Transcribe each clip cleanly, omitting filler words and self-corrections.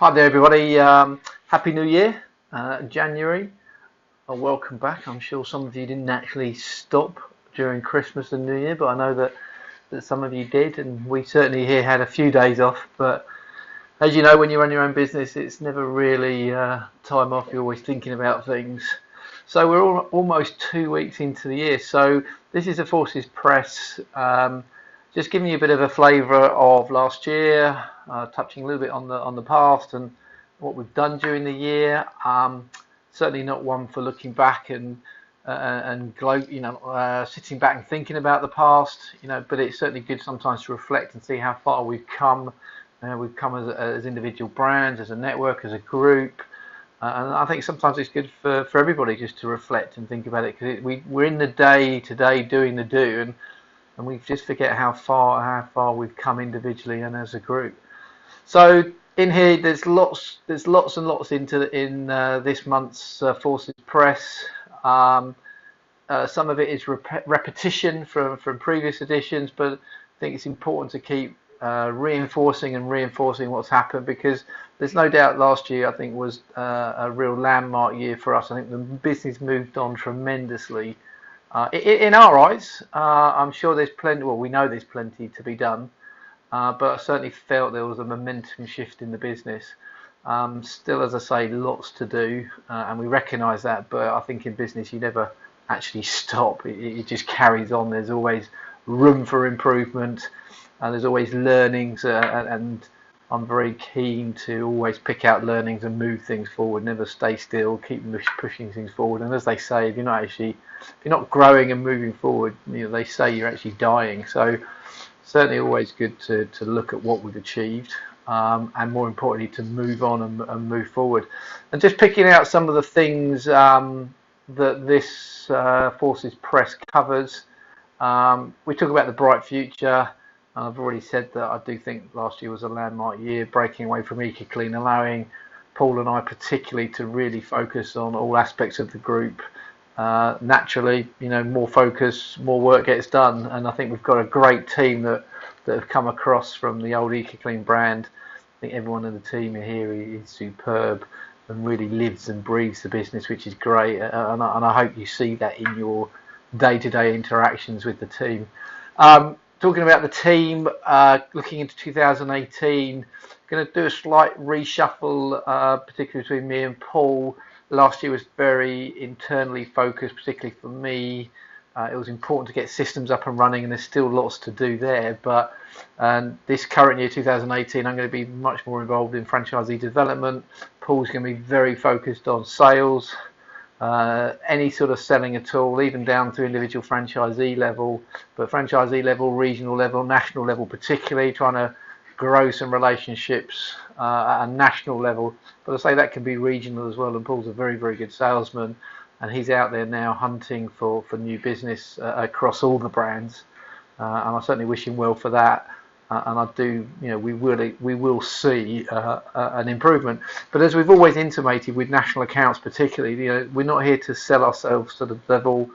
Hi there, everybody. Happy New Year, January. Welcome back. I'm sure some of you didn't actually stop during Christmas and New Year, but I know that some of you did, and we certainly here had a few days off. But as you know, when you run your own business, it's never really time off. You're always thinking about things. So we're almost 2 weeks into the year. So this is a Forces Press. Just giving you a bit of a flavour of last year, touching a little bit on the past and what we've done during the year. Certainly not one for looking back and sitting back and thinking about the past. But it's certainly good sometimes to reflect and see how far we've come. We've come as individual brands, as a network, as a group. And I think sometimes it's good for everybody just to reflect and think about it, because we're in the day today doing the do, and we just forget how far we've come individually and as a group. So in here, there's lots and lots in this month's Forces Press. Some of it is repetition from previous editions, but I think it's important to keep reinforcing what's happened, because there's no doubt last year, I think, was a real landmark year for us. I think the business moved on tremendously. In our eyes, I'm sure there's plenty. Well, we know there's plenty to be done, but I certainly felt there was a momentum shift in the business. Still, as I say, lots to do, and we recognise that. But I think in business, you never actually stop. It just carries on. There's always room for improvement, and there's always learnings, and I'm very keen to always pick out learnings and move things forward. Never stay still. Keep pushing things forward. And as they say, if you're not growing and moving forward, they say you're actually dying. So certainly always good to look at what we've achieved, and more importantly to move on and move forward. And just picking out some of the things that this Forces Press covers. We talk about the bright future. I've already said that I do think last year was a landmark year, breaking away from EcoClean, allowing Paul and I particularly to really focus on all aspects of the group. Naturally, more focus, more work gets done, and I think we've got a great team that have come across from the old EcoClean brand. I think everyone in the team here is superb and really lives and breathes the business, which is great, and I hope you see that in your day-to-day interactions with the team. Talking about the team, looking into 2018, going to do a slight reshuffle, particularly between me and Paul. Last year was very internally focused, particularly for me. It was important to get systems up and running, and there's still lots to do there. But this current year, 2018, I'm going to be much more involved in franchisee development. Paul's going to be very focused on sales, any sort of selling at all, even down to individual franchisee level, but franchisee level, regional level, national level, particularly trying to grow some relationships at a national level. But I say that can be regional as well, and Paul's a very, very good salesman, and he's out there now hunting for new business across all the brands, and I certainly wish him well for that. And I do, we will see an improvement. But as we've always intimated with national accounts, particularly, we're not here to sell ourselves to the devil.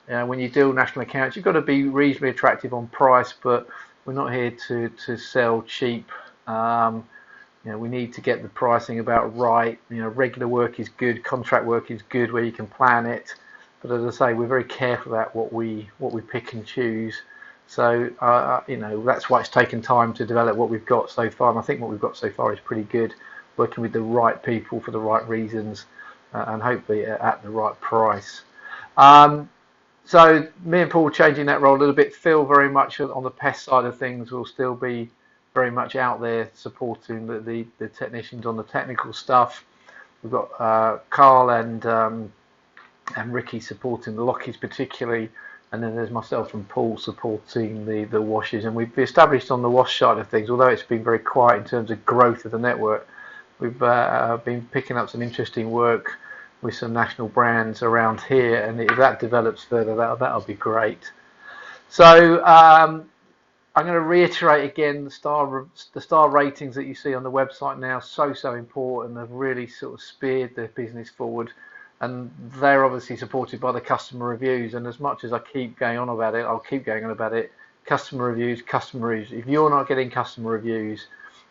When you deal national accounts, you've got to be reasonably attractive on price, but we're not here to sell cheap. We need to get the pricing about right. Regular work is good, contract work is good where you can plan it. But as I say, we're very careful about what we pick and choose. So, that's why it's taken time to develop what we've got so far. And I think what we've got so far is pretty good, working with the right people for the right reasons, and hopefully at the right price. So me and Paul changing that role a little bit. Phil very much on the pest side of things will still be very much out there supporting the technicians on the technical stuff. We've got Carl and Ricky supporting the lockies particularly. And then there's myself and Paul supporting the washes. And we've established on the wash side of things, although it's been very quiet in terms of growth of the network, we've been picking up some interesting work with some national brands around here. And if that develops further, that'll be great. So I'm going to reiterate again the star ratings that you see on the website now, so important. They've really sort of speared the business forward. And they're obviously supported by the customer reviews. And as much as I keep going on about it, I'll keep going on about it. Customer reviews. If you're not getting customer reviews,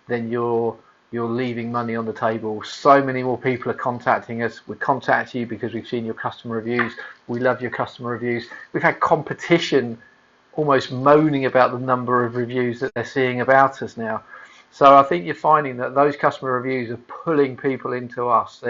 then you're you're leaving money on the table. So many more people are contacting us. We contact you because we've seen your customer reviews. We love your customer reviews. We've had competition almost moaning about the number of reviews that they're seeing about us now. So I think you're finding that those customer reviews are pulling people into us.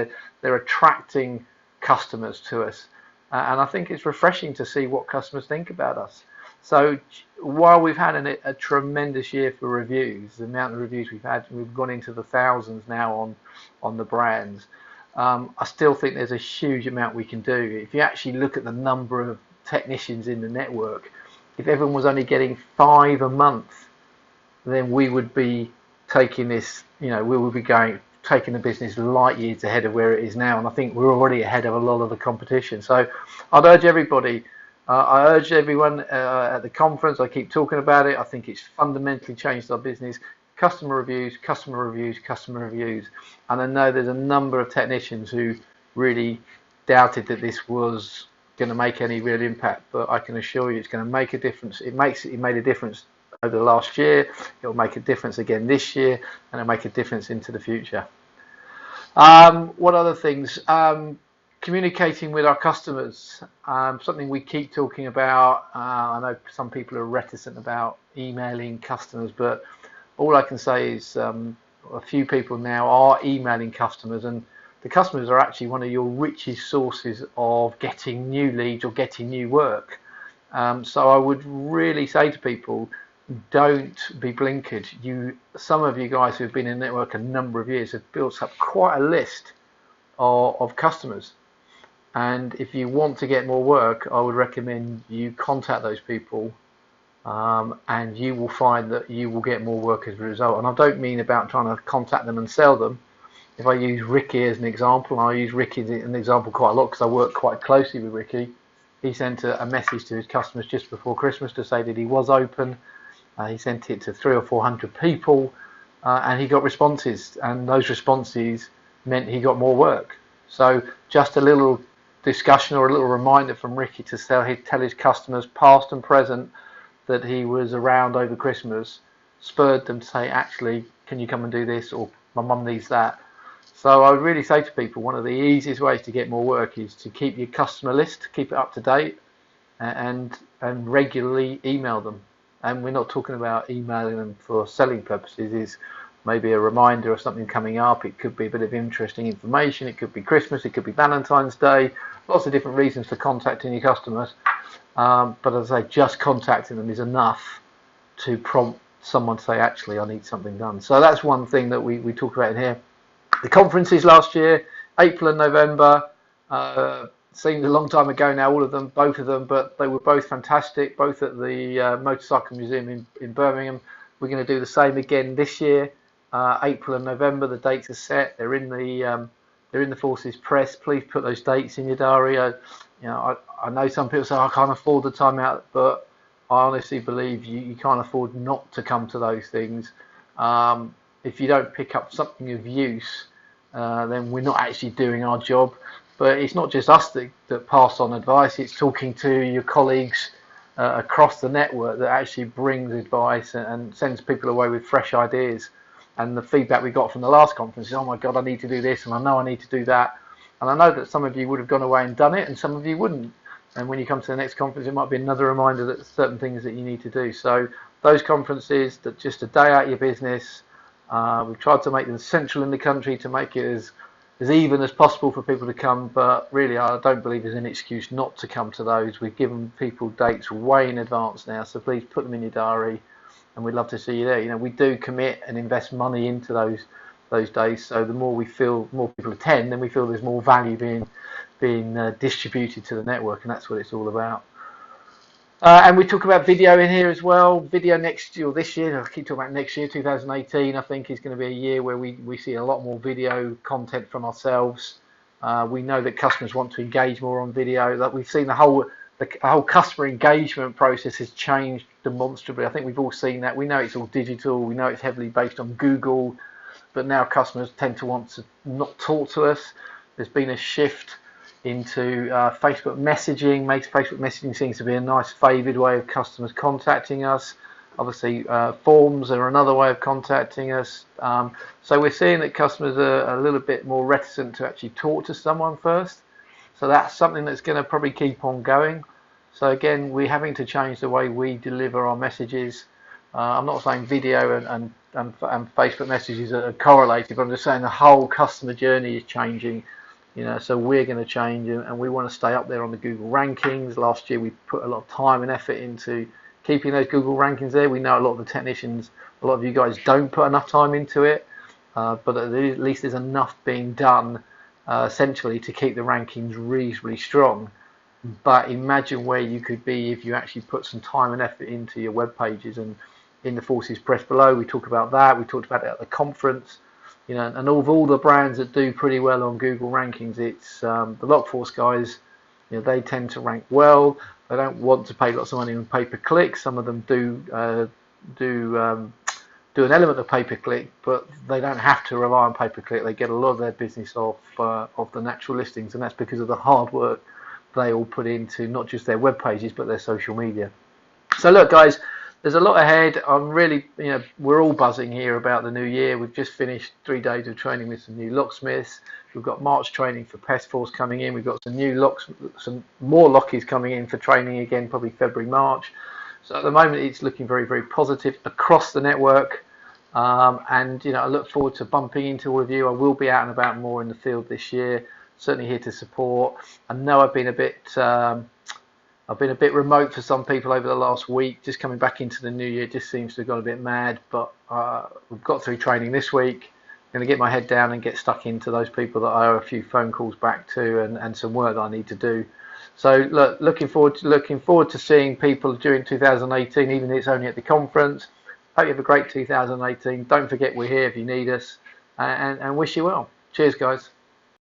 They're attracting customers to us. And I think it's refreshing to see what customers think about us. So while we've had a tremendous year for reviews, the amount of reviews we've had, we've gone into the thousands now on the brands. I still think there's a huge amount we can do. If you actually look at the number of technicians in the network, if everyone was only getting 5 a month, then we would be taking this, we would be taking the business light years ahead of where it is now. And I think we're already ahead of a lot of the competition. So I'd urge everybody, I urge everyone at the conference, I keep talking about it. I think it's fundamentally changed our business. Customer reviews, customer reviews, customer reviews. And I know there's a number of technicians who really doubted that this was going to make any real impact, but I can assure you it's going to make a difference. It made a difference over the last year. It will make a difference again this year, and it'll make a difference into the future. What other things? Communicating with our customers, something we keep talking about. I know some people are reticent about emailing customers, but all I can say is a few people now are emailing customers, and the customers are actually one of your richest sources of getting new leads or getting new work. So I would really say to people, don't be blinkered. Some of you guys who've been in the network a number of years have built up quite a list of customers. And if you want to get more work, I would recommend you contact those people, and you will find that you will get more work as a result. And I don't mean about trying to contact them and sell them. If I use Ricky as an example, and I use Ricky as an example quite a lot because I work quite closely with Ricky. He sent a message to his customers just before Christmas to say that he was open. He sent it to 300 or 400 people, and he got responses, and those responses meant he got more work. So just a little discussion or a little reminder from Ricky to tell his customers, past and present, that he was around over Christmas, spurred them to say, actually, can you come and do this, or my mum needs that. So I would really say to people, one of the easiest ways to get more work is to keep your customer list, keep it up to date, and regularly email them. And we're not talking about emailing them for selling purposes. It's maybe a reminder of something coming up. It could be a bit of interesting information. It could be Christmas. It could be Valentine's Day. Lots of different reasons for contacting your customers. But as I say, just contacting them is enough to prompt someone to say, actually, I need something done. So that's one thing that we talk about in here. The conferences last year, April and November, seemed a long time ago now, both of them, but they were both fantastic, both at the Motorcycle Museum in Birmingham. We're going to do the same again this year, April and November. The dates are set. They're in the Forces Press. Please put those dates in your diary. I know some people say I can't afford the time out, but I honestly believe you can't afford not to come to those things. If you don't pick up something of use, then we're not actually doing our job. But it's not just us that pass on advice. It's talking to your colleagues across the network that actually brings advice and sends people away with fresh ideas. And the feedback we got from the last conference is, oh my God, I need to do this, and I know I need to do that. And I know that some of you would have gone away and done it, and some of you wouldn't. And when you come to the next conference, it might be another reminder that there's certain things that you need to do. So those conferences, that just a day out of your business, we've tried to make them central in the country to make it as even as possible for people to come, but really I don't believe there's an excuse not to come to those. We've given people dates way in advance now, so please put them in your diary, and we'd love to see you there. We do commit and invest money into those days, so the more people attend, then we feel there's more value being distributed to the network, and that's what it's all about. And we talk about video in here as well. Video next year, or this year, I keep talking about next year, 2018, I think is going to be a year where we see a lot more video content from ourselves. We know that customers want to engage more on video. That we've seen the whole customer engagement process has changed demonstrably. I think we've all seen that. We know it's all digital. We know it's heavily based on Google, but now customers tend to want to not talk to us. There's been a shift into Facebook messaging. Facebook messaging seems to be a nice favoured way of customers contacting us. Obviously, forms are another way of contacting us. So we're seeing that customers are a little bit more reticent to actually talk to someone first. So that's something that's going to probably keep on going. So again, we're having to change the way we deliver our messages. I'm not saying video and Facebook messages are correlated, but I'm just saying the whole customer journey is changing. So we're going to change, and we want to stay up there on the Google rankings. Last year we put a lot of time and effort into keeping those Google rankings there. We know a lot of the technicians, a lot of you guys don't put enough time into it, but at least there's enough being done essentially to keep the rankings reasonably strong. But imagine where you could be if you actually put some time and effort into your web pages. And in the Forces Press Below, we talk about that. We talked about it at the conference. And of all the brands that do pretty well on Google rankings, it's the Lockforce guys. They tend to rank well. They don't want to pay lots of money on pay-per-click. Some of them do an element of pay-per-click, but they don't have to rely on pay-per-click. They get a lot of their business off the natural listings, and that's because of the hard work they all put into not just their web pages but their social media. So look, guys, there's a lot ahead. I'm really, we're all buzzing here about the new year. We've just finished 3 days of training with some new locksmiths. We've got March training for Pest Force coming in. We've got some more lockies coming in for training again, probably February, March. So at the moment, it's looking very, very positive across the network. And I look forward to bumping into all of you. I will be out and about more in the field this year. Certainly here to support. I know I've been a bit remote for some people over the last week. Just coming back into the new year just seems to have gone a bit mad. But we've got through training this week. I'm going to get my head down and get stuck into those people that I owe a few phone calls back to and some work that I need to do. So look, looking forward to seeing people during 2018, even if it's only at the conference. Hope you have a great 2018. Don't forget we're here if you need us, and wish you well. Cheers, guys.